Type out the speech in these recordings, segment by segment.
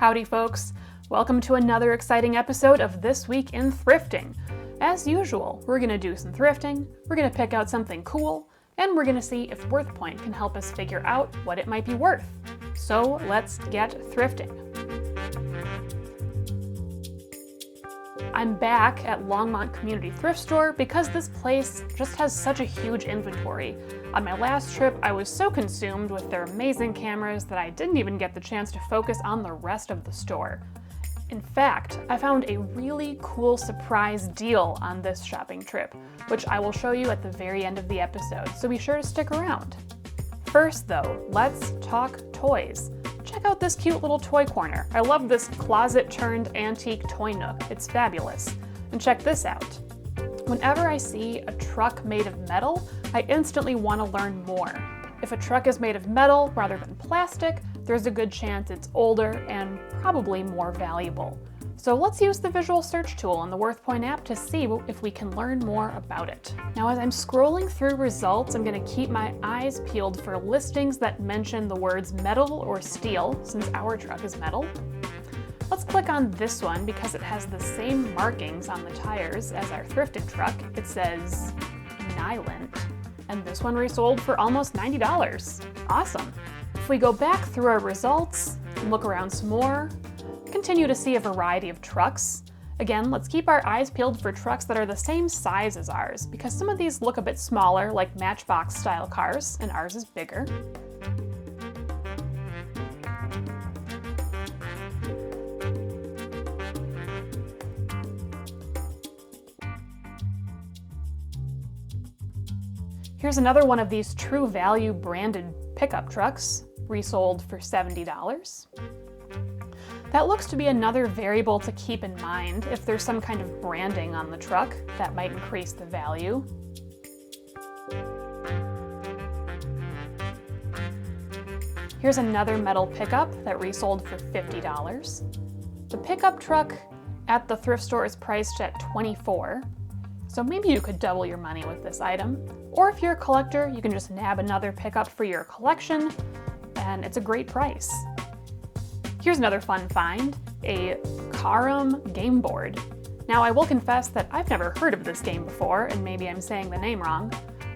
Howdy folks, welcome to another exciting episode of This Week in Thrifting. As usual, we're going to do some thrifting, we're going to pick out something cool, and we're going to see if WorthPoint can help us figure out what it might be worth. So let's get thrifting. I'm back at Longmont Community Thrift Store because this place just has such a huge inventory. On my last trip, I was so consumed with their amazing cameras that I didn't even get the chance to focus on the rest of the store. In fact, I found a really cool surprise deal on this shopping trip, which I will show you at the very end of the episode, so be sure to stick around. First though, let's talk toys. Check out this cute little toy corner. I love this closet-turned antique toy nook. It's fabulous. And check this out. Whenever I see a truck made of metal, I instantly want to learn more. If a truck is made of metal rather than plastic, there's a good chance it's older and probably more valuable. So let's use the visual search tool in the WorthPoint app to see if we can learn more about it. Now, as I'm scrolling through results, I'm going to keep my eyes peeled for listings that mention the words metal or steel, since our truck is metal. Let's click on this one because it has the same markings on the tires as our thrifted truck. It says Nylon, and this one resold for almost $90. Awesome. If we go back through our results and look around some more, continue to see a variety of trucks. Again, let's keep our eyes peeled for trucks that are the same size as ours, because some of these look a bit smaller, like Matchbox style cars, and ours is bigger. Here's another one of these True Value branded pickup trucks, resold for $70. That looks to be another variable to keep in mind. If there's some kind of branding on the truck, that might increase the value. Here's another metal pickup that resold for $50. The pickup truck at the thrift store is priced at $24. So maybe you could double your money with this item. Or if you're a collector, you can just nab another pickup for your collection, and it's a great price. Here's another fun find, a Carom game board. Now, I will confess that I've never heard of this game before, and maybe I'm saying the name wrong.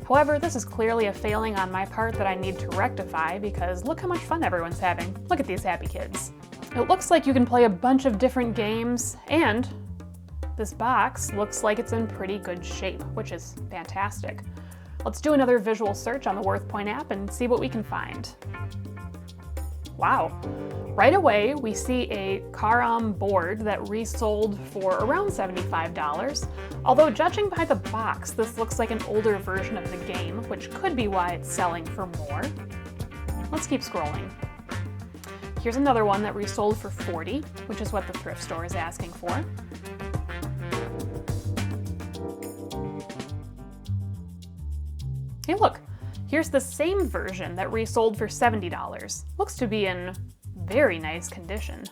However, this is clearly a failing on my part that I need to rectify because look how much fun everyone's having. Look at these happy kids. It looks like you can play a bunch of different games, and this box looks like it's in pretty good shape, which is fantastic. Let's do another visual search on the WorthPoint app and see what we can find. Wow. Right away, we see a Carom board that resold for around $75. Although judging by the box, this looks like an older version of the game, which could be why it's selling for more. Let's keep scrolling. Here's another one that resold for $40, which is what the thrift store is asking for. Hey, look. Here's the same version that resold for $70. Looks to be in very nice condition.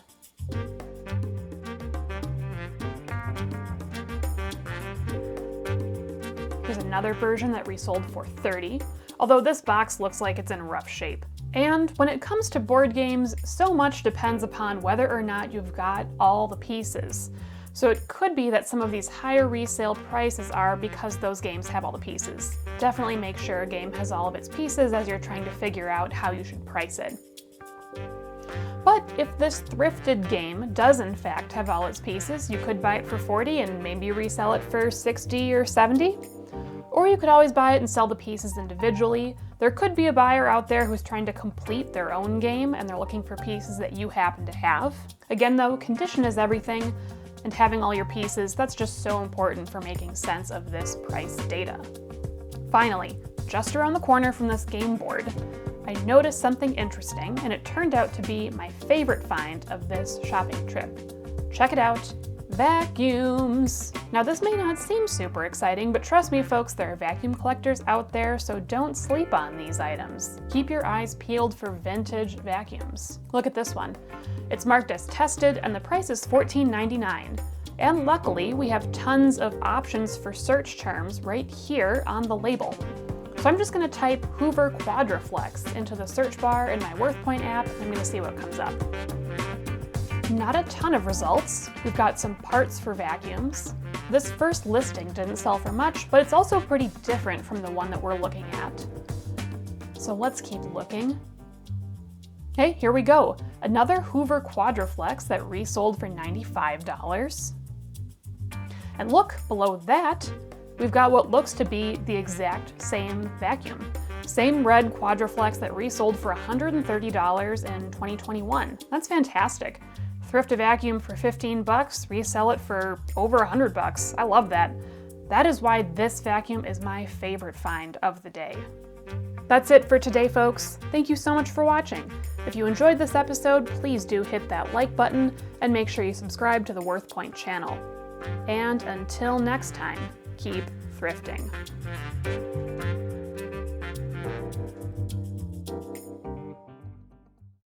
Here's another version that resold for $30, although this box looks like it's in rough shape. And when it comes to board games, so much depends upon whether or not you've got all the pieces. So it could be that some of these higher resale prices are because those games have all the pieces. Definitely make sure a game has all of its pieces as you're trying to figure out how you should price it. But if this thrifted game does in fact have all its pieces, you could buy it for $40 and maybe resell it for $60 or $70. Or you could always buy it and sell the pieces individually. There could be a buyer out there who's trying to complete their own game and they're looking for pieces that you happen to have. Again though, condition is everything. And having all your pieces, that's just so important for making sense of this price data. Finally, just around the corner from this game board, I noticed something interesting, and it turned out to be my favorite find of this shopping trip. Check it out, vacuums. Now this may not seem super exciting, but trust me folks, there are vacuum collectors out there, so don't sleep on these items. Keep your eyes peeled for vintage vacuums. Look at this one. It's marked as tested and the price is $14.99. And luckily, we have tons of options for search terms right here on the label. So I'm just gonna type Hoover Quadraflex into the search bar in my WorthPoint app, and I'm gonna see what comes up. Not a ton of results. We've got some parts for vacuums. This first listing didn't sell for much, but it's also pretty different from the one that we're looking at. So let's keep looking. Hey, here we go. Another Hoover Quadriflex that resold for $95. And look, below that, we've got what looks to be the exact same vacuum. Same red Quadriflex that resold for $130 in 2021. That's fantastic. Thrift a vacuum for 15 bucks, resell it for over 100 bucks. I love that. That is why this vacuum is my favorite find of the day. That's it for today, folks. Thank you so much for watching. If you enjoyed this episode, please do hit that like button and make sure you subscribe to the WorthPoint channel. And until next time, keep thrifting.